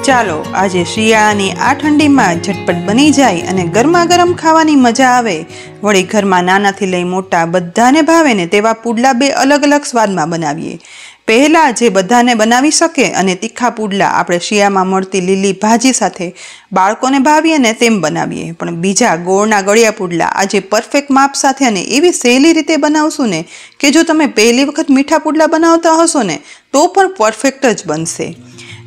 ચાલો આજે શિયાળાની આ ઠંડીમાં ઝટપટ બની જાય અને ગરમા ગરમ ખાવાની મજા આવે. વળી ઘરમાં નાનાથી લઈ મોટા બધાને ભાવે ને તેવા પુડલા બે અલગ અલગ સ્વાદમાં બનાવીએ. પહેલા જે બધાને બનાવી શકે અને તીખા પુડલા આપણે શિયાળામાં મળતી લીલી ભાજી સાથે બાળકોને ભાવીએ ને તેમ બનાવીએ. પણ બીજા ગોળના ગળિયા પુડલા આજે પરફેક્ટ માપ સાથે અને એવી સહેલી રીતે બનાવશું ને કે જો તમે પહેલી વખત મીઠા પુડલા બનાવતા હશો ને તો પણ પરફેક્ટ જ બનશે.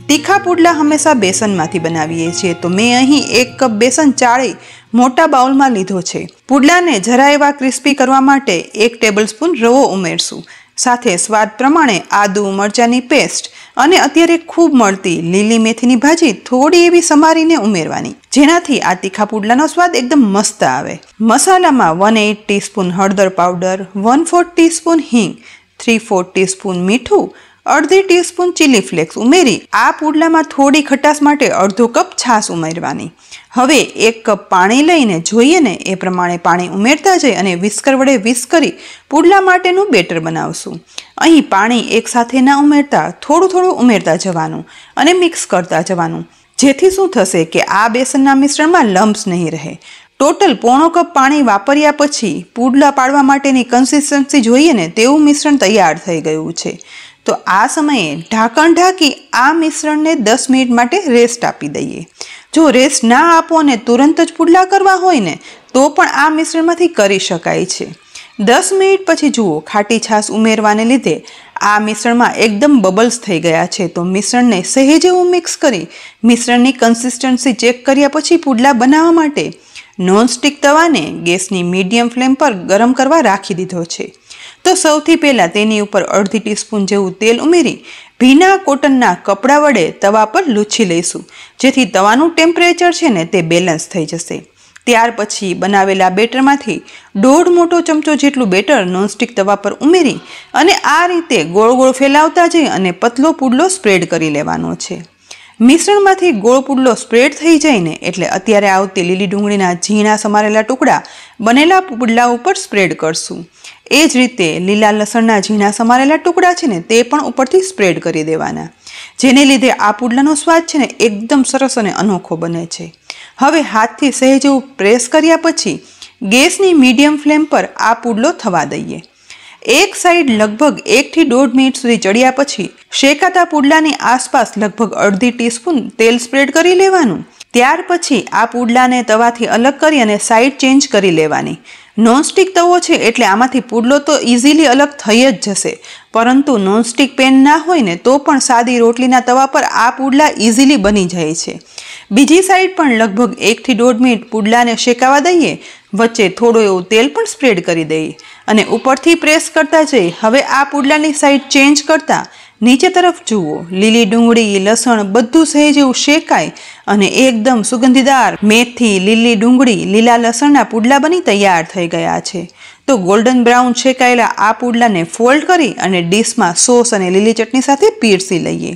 તીખા પુડલા હંમેશા બેસનમાંથી બનાવીએ છીએ, તો મેં અહીં 1 કપ બેસન ચાળી મોટા બાઉલમાં લીધો છે. પુડલાને જરા એવા ક્રિસ્પી કરવા માટે 1 ટેબલસ્પૂન રવો ઉમેરશું. સાથે સ્વાદ પ્રમાણે આદુ મરચાંની પેસ્ટ અને અત્યારે ખૂબ મળતી લીલી મેથીની ભાજી થોડી એવી સમારીને ઉમેરવાની, જેનાથી આ તીખા પુડલાનો સ્વાદ એકદમ મસ્ત આવે. મસાલામાં 1/8 ટીસ્પૂન હળદર પાવડર, 1/4 ટીસ્પૂન હિંગ, 3/4 ટીસ્પૂન મીઠું, 1/2 ટીસ્પૂન ચીલી ફ્લેક્સ ઉમેરી આ પુડલામાં થોડી ખટાશ માટે 1/2 કપ છાશ ઉમેરવાની. હવે 1 કપ પાણી લઈને જોઈએ ને એ પ્રમાણે પાણી ઉમેરતા જઈ અને વિસ્કર વડે વિસ્ક કરી પુડલા માટેનું બેટર બનાવશું. અહીં પાણી એકસાથે ના ઉમેરતા થોડું થોડું ઉમેરતા જવાનું અને મિક્સ કરતા જવાનું, જેથી શું થશે કે આ બેસનના મિશ્રણમાં લમ્પ્સ નહીં રહે. ટોટલ 1/4 કપ પાણી વાપર્યા પછી પુડલા પાડવા માટેની કન્સિસ્ટન્સી જોઈએ ને તેવું મિશ્રણ તૈયાર થઈ ગયું છે. તો આ સમયે ઢાંકણ ઢાંકી આ મિશ્રણને 10 મિનિટ માટે રેસ્ટ આપી દઈએ. જો રેસ્ટ ના આપો અને તુરંત જ પુડલા કરવા હોય ને તો પણ આ મિશ્રણમાંથી કરી શકાય છે. 10 મિનિટ પછી જુઓ, ખાટી છાશ ઉમેરવાને લીધે આ મિશ્રણમાં એકદમ બબલ્સ થઈ ગયા છે. તો મિશ્રણને સહેજ એવું મિક્સ કરી મિશ્રણની કન્સિસ્ટન્સી ચેક કર્યા પછી પુડલા બનાવવા માટે નોનસ્ટિક તવાને ગેસની મીડિયમ ફ્લેમ પર ગરમ કરવા રાખી દીધો છે. તો સૌથી પહેલાં તેની ઉપર 1/2 ટીસ્પૂન જેવું તેલ ઉમેરી ભીના કોટનના કપડા વડે તવા પર લૂછી લઈશું, જેથી તવાનું ટેમ્પરેચર છે ને તે બેલેન્સ થઈ જશે. ત્યાર પછી બનાવેલા બેટરમાંથી 1/2 મોટો ચમચો જેટલું બેટર નોનસ્ટિક તવા પર ઉમેરી અને આ રીતે ગોળ ગોળ ફેલાવતા જઈ અને પતલો પુડલો સ્પ્રેડ કરી લેવાનો છે. મિશ્રણમાંથી ગોળ પુડલો સ્પ્રેડ થઈ જાય ને એટલે અત્યારે આવતી લીલી ડુંગળીના ઝીણા સમારેલા ટુકડા બનેલા પુડલા ઉપર સ્પ્રેડ કરશું. એ જ રીતે લીલા લસણના ઝીણા સમારેલા ટુકડા છે ને તે પણ ઉપરથી સ્પ્રેડ કરી દેવાના, જેને લીધે આ પુડલાનો સ્વાદ છે ને એકદમ સરસ અને અનોખો બને છે. હવે હાથથી સહેજ એવું પ્રેસ કર્યા પછી ગેસની મીડિયમ ફ્લેમ પર આ પુડલો થવા દઈએ. એક સાઈડ લગભગ 1 થી 1.5 મિનિટ સુધી ચડ્યા પછી શેકાતા પુડલાની આસપાસ લગભગ 1/2 ટીસ્પૂન તેલ સ્પ્રેડ કરી લેવાનું. ત્યાર પછી આ પુડલાને તવાથી અલગ કરી અને સાઈડ ચેન્જ કરી લેવાની. નોનસ્ટિક તવો છે એટલે આમાંથી પુડલો તો ઇઝીલી અલગ થઈ જ જશે, પરંતુ નોનસ્ટિક પેન ના હોય ને તો પણ સાદી રોટલીના તવા પર આ પુડલા ઇઝીલી બની જાય છે. બીજી સાઈડ પણ લગભગ 1 થી 1.5 મિનિટ પુડલાને શેકાવા દઈએ. વચ્ચે થોડું એવું તેલ પણ સ્પ્રેડ કરી દઈએ અને ઉપરથી પ્રેસ કરતા જઈ હવે આ પુડલાની સાઈડ ચેન્જ કરતા નીચે તરફ જુઓ, લીલી ડુંગળી લસણ બધું સહેજ એવું શેકાય અને એકદમ સુગંધીદાર મેથી લીલી ડુંગળી લીલા લસણના પુડલા બની તૈયાર થઈ ગયા છે. તો ગોલ્ડન બ્રાઉન શેકાયેલા આ પુડલાને ફોલ્ડ કરી અને ડીશમાં સોસ અને લીલી ચટણી સાથે પીરસી લઈએ.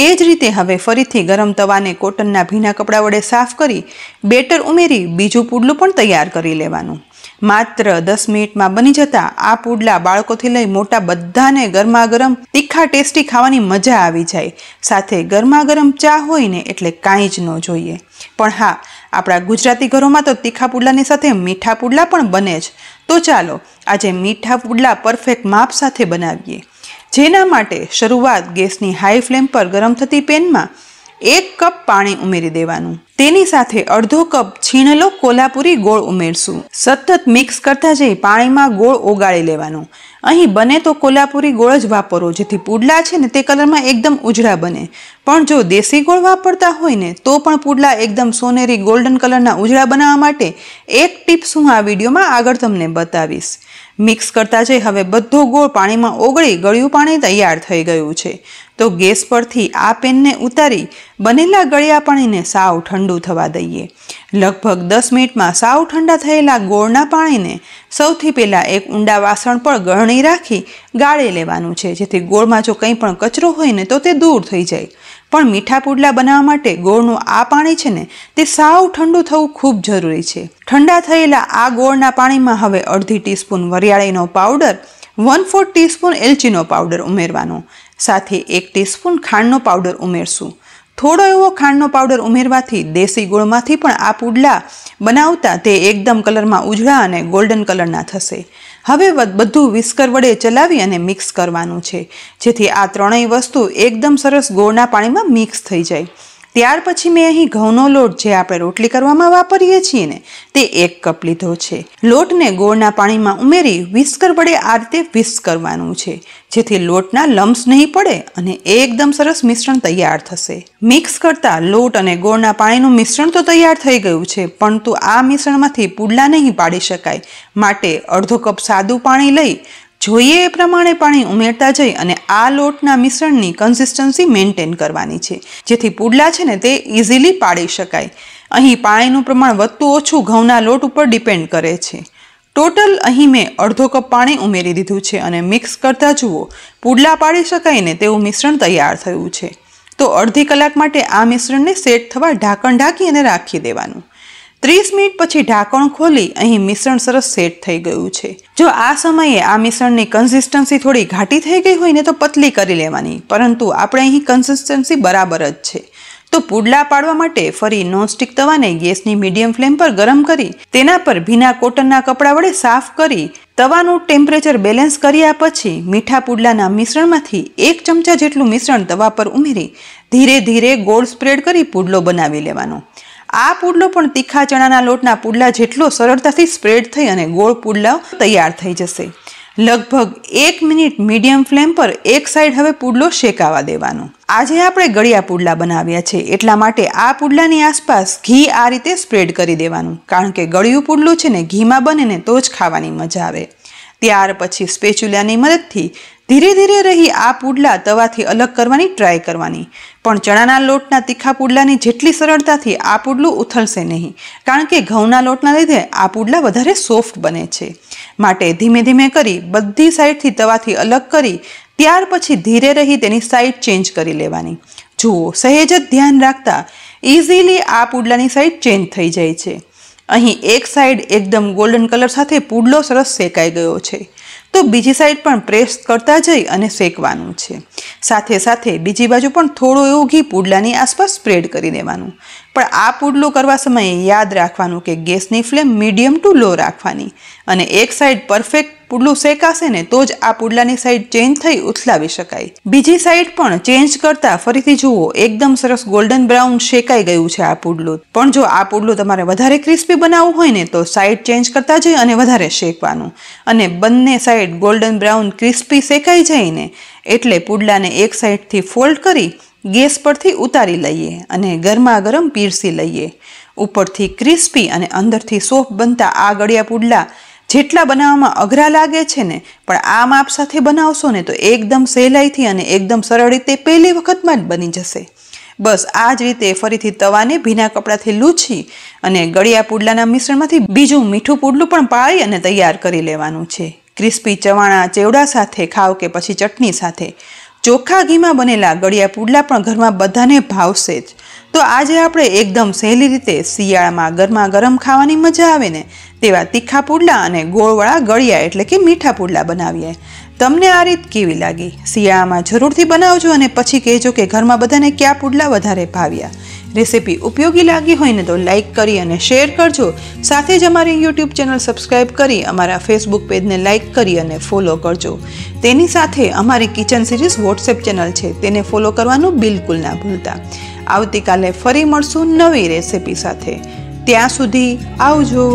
એ જ રીતે હવે ફરીથી ગરમ તવાને કોટનના ભીના કપડા વડે સાફ કરી બેટર ઉમેરી બીજું પુડલું પણ તૈયાર કરી લેવાનું. માત્ર 10 મિનિટમાં બની જતા આ પુડલા બાળકોથી લઈ મોટા બધાને ગરમા ગરમ તીખા ટેસ્ટી ખાવાની મજા આવી જાય. સાથે ગરમા ગરમ ચા હોય ને એટલે કાંઈ જ ન જોઈએ. પણ હા, આપણા ગુજરાતી ઘરોમાં તો તીખા પુડલાની સાથે મીઠા પુડલા પણ બને જ. તો ચાલો આજે મીઠા પુડલા પરફેક્ટ માપ સાથે બનાવીએ. જેના માટે શરૂઆત ગેસની હાઈ ફ્લેમ પર ગરમ થતી પેનમાં 1 કપ પાણી ઉમેરી દેવાનું. તેની સાથે 1/2 કપ છીણેલો કોલ્હાપુરી ગોળ ઉમેરશું. સતત મિક્સ કરતા જઈ પાણીમાં ગોળ ઓગાળી લેવાનો. અહીં બને તો કોલ્હાપુરી ગોળ જ વાપરો, જેથી પુડલા છે ને તે કલરમાં એકદમ ઉજળા બને. પણ જો દેશી ગોળ વાપરતા હોય ને તો પણ પુડલા એકદમ સોનેરી ગોલ્ડન કલરના ઉજળા બનાવવા માટે એક ટિપ્સ હું આ વિડીયોમાં આગળ તમને બતાવીશ. મિક્સ કરતા જઈ હવે બધો ગોળ પાણીમાં ઓગળી ગળ્યું પાણી તૈયાર થઈ ગયું છે. તો ગેસ પરથી આ પેનને ઉતારી બનેલા ગળ્યા પાણીને સાવ ઠંડુ થવા દઈએ. લગભગ 10 મિનિટમાં સાવ ઠંડા થયેલા ગોળના પાણીને સૌથી પહેલાં એક ઊંડા વાસણ પર ગળણી રાખી ગાળી લેવાનું છે, જેથી ગોળમાં જો કંઈ પણ કચરો હોય ને તો તે દૂર થઈ જાય. પણ મીઠા પુડલા બનાવવા માટે ગોળનું આ પાણી છે ને તે સાવ ઠંડુ થવું ખૂબ જરૂરી છે. ઠંડા થયેલા આ ગોળના પાણીમાં હવે 1/2 ટીસ્પૂન વરિયાળીનો પાવડર, 1/4 ટીસ્પૂન એલચીનો પાવડર ઉમેરવાનો. સાથે 1 ટીસ્પૂન ખાંડનો પાવડર ઉમેરશું. થોડો એવો ખાંડનો પાવડર ઉમેરવાથી દેશી ગોળમાંથી પણ આ પુડલા બનાવતા તે એકદમ કલરમાં ઉજળા અને ગોલ્ડન કલરના થશે. હવે બધું વિસ્કર વડે ચલાવી અને મિક્સ કરવાનું છે, જેથી આ ત્રણેય વસ્તુ એકદમ સરસ ગોળના પાણીમાં મિક્સ થઈ જાય. ત્યાર પછી મેં અહીં ઘઉંનો લોટ, જે આપણે રોટલી કરવામાં વાપરીએ છીએ ને, તે 1 કપ લીધો છે. લોટને ગોળના પાણીમાં ઉમેરી વિસ્કર વડે આ રીતે વિસ્ક કરવાનું છે, જેથી લોટના લમ્સ નહીં પડે અને એકદમ સરસ મિશ્રણ તૈયાર થશે. મિક્સ કરતા લોટ અને ગોળના પાણીનું મિશ્રણ તો તૈયાર થઈ ગયું છે, પરંતુ આ મિશ્રણમાંથી પુડલા નહીં પાડી શકાય. માટે અડધો કપ સાદું પાણી લઈ જોઈએ એ પ્રમાણે પાણી ઉમેરતા જઈ અને આ લોટના મિશ્રણની કન્સિસ્ટન્સી મેન્ટેન કરવાની છે, જેથી પુડલા છે ને તે ઇઝીલી પાડી શકાય. અહીં પાણીનું પ્રમાણ વધતું ઓછું ઘઉંના લોટ ઉપર ડિપેન્ડ કરે છે. ટોટલ અહીં મેં અડધો કપ પાણી ઉમેરી દીધું છે અને મિક્સ કરતા જુઓ પુડલા પાડી શકાય ને તેવું મિશ્રણ તૈયાર થયું છે. તો અડધી કલાક માટે આ મિશ્રણને સેટ થવા ઢાંકણ ઢાંકી અને રાખી દેવાનું. 30 મિનિટ પછી ઢાંકણ ખોલી અહીં મિશ્રણ સરસ સેટ થઈ ગયું છે. જો આ સમયે આ મિશ્રણની કન્સિસ્ટન્સી થોડી ઘાટી થઈ ગઈ હોય ને તો પતલી કરી લેવાની, પરંતુ આપણે અહીં કન્સિસ્ટન્સી બરાબર જ છે. તો પુડલા પાડવા માટે ફરી નોનસ્ટિક તવાને ગેસની મીડિયમ ફ્લેમ પર ગરમ કરી તેના પર ભીના કોટનના કપડા વડે સાફ કરી તવાનું ટેમ્પરેચર બેલેન્સ કર્યા પછી મીઠા પુડલાના મિશ્રણમાંથી 1 ચમચા જેટલું મિશ્રણ તવા પર ઉમેરી ધીરે ધીરે ગોળ સ્પ્રેડ કરી પુડલો બનાવી લેવાનો. આ પુડલો પણ તીખા ચણાના લોટના પુડલા જેટલો સરળતાથી સ્પ્રેડ થઈ અને ગોળ પુડલા તૈયાર થઈ જશે. લગભગ 1 મિનિટ મીડિયમ ફ્લેમ પર એક સાઈડ હવે પુડલો શેકાવા દેવાનો. આજે આપણે ગળિયા પુડલા બનાવ્યા છે, એટલા માટે આ પુડલાની આસપાસ ઘી આ રીતે સ્પ્રેડ કરી દેવાનું, કારણ કે ગળિયું પુડલું છે ને ઘીમાં બને ને તો જ ખાવાની મજા આવે. ત્યાર પછી સ્પેચ્યુલાની મદદથી ધીરે ધીરે રહી આ પુડલા તવાથી અલગ કરવાની ટ્રાય કરવાની. પણ ચણાના લોટના તીખા પુડલાની જેટલી સરળતાથી આ પુડલું ઉથલશે નહીં, કારણ કે ઘઉંના લોટના લીધે આ પુડલા વધારે સોફ્ટ બને છે. માટે ધીમે ધીમે કરી બધી સાઈડથી તવાથી અલગ કરી ત્યાર પછી ધીરે રહી તેની સાઈડ ચેન્જ કરી લેવાની. જુઓ, સહેજ જ ધ્યાન રાખતા ઇઝીલી આ પુડલાની સાઈડ ચેન્જ થઈ જાય છે. અહીં એક સાઈડ એકદમ ગોલ્ડન કલર સાથે પુડલો સરસ શેકાઈ ગયો છે, તો બીજી સાઈડ પણ પ્રેસ કરતા જઈ અને શેકવાનું છે. સાથે સાથે બીજી બાજુ પણ થોડું એવું ઘી પુડલાની આસપાસ સ્પ્રેડ કરી દેવાનું. પણ આ પુડલો કરવા સમયે યાદ રાખવાનું કે ગેસની ફ્લેમ મીડિયમ ટુ લો રાખવાની અને એક સાઈડ પરફેક્ટ પુડલું શેકાશે ને તો જ આ પુડલાની સાઈડ ચેન્જ થઈ ઉથલાવી શકાય. બીજી સાઈડ પણ ચેન્જ કરતા ફરીથી જુઓ એકદમ સરસ ગોલ્ડન બ્રાઉન શેકાઈ ગયું છે આ પુડલું. પણ જો આ પુડલું તમારે વધારે ક્રિસ્પી બનાવવું હોય ને તો સાઈડ ચેન્જ કરતા જઈ અને વધારે શેકવાનું, અને બંને સાઈડ ગોલ્ડન બ્રાઉન ક્રિસ્પી શેકાઈ જાય ને એટલે પુડલાને એક સાઈડથી ફોલ્ડ કરી ગેસ પરથી ઉતારી લઈએ અને ગરમા ગરમ પીરસી લઈએ. ઉપરથી ક્રિસ્પી અને અંદરથી સોફ્ટ બનતા આ ગળિયા પુડલા જેટલા બનાવવામાં અઘરા લાગે છે ને, પણ આ માપ સાથે બનાવશો ને તો એકદમ સહેલાઈથી અને એકદમ સરળ રીતે પહેલી વખતમાં જ બની જશે. બસ આ જ રીતે ફરીથી તવાને ભીના કપડાથી લૂછી અને ગળિયા પુડલાના મિશ્રણમાંથી બીજું મીઠું પુડલું પણ પાળી અને તૈયાર કરી લેવાનું છે. ક્રિસ્પી ચવાણા ચેવડા સાથે ખાવ કે પછી ચટણી સાથે ચોખ્ખા ઘીમાં બનેલા ગળિયા પુડલા પણ ઘરમાં બધાને ભાવશે જ. તો આજે આપણે એકદમ સહેલી રીતે શિયાળામાં ગરમા ગરમ ખાવાની મજા આવે ને તેવા તીખા પુડલા અને ગોળવાળા ગળિયા એટલે કે મીઠા પુડલા બનાવીએ. તમને આ રીત કેવી લાગી? શિયાળામાં જરૂરથી બનાવજો અને પછી કહેજો કે ઘરમાં બધાને કયા પુડલા વધારે ભાવ્યા. રેસીપી ઉપયોગી લાગી હોય ને તો લાઇક કરી અને શેર કરજો. સાથે જ અમારી યુટ્યુબ ચેનલ સબસ્ક્રાઈબ કરી અમારા ફેસબુક પેજને લાઇક કરી અને ફોલો કરજો. તેની સાથે અમારી કિચન સિરીઝ વોટ્સએપ ચેનલ છે, તેને ફોલો કરવાનું બિલકુલ ના ભૂલતા. આવતીકાલે ફરી મળશું નવી રેસીપી સાથે. ત્યાં સુધી આવજો.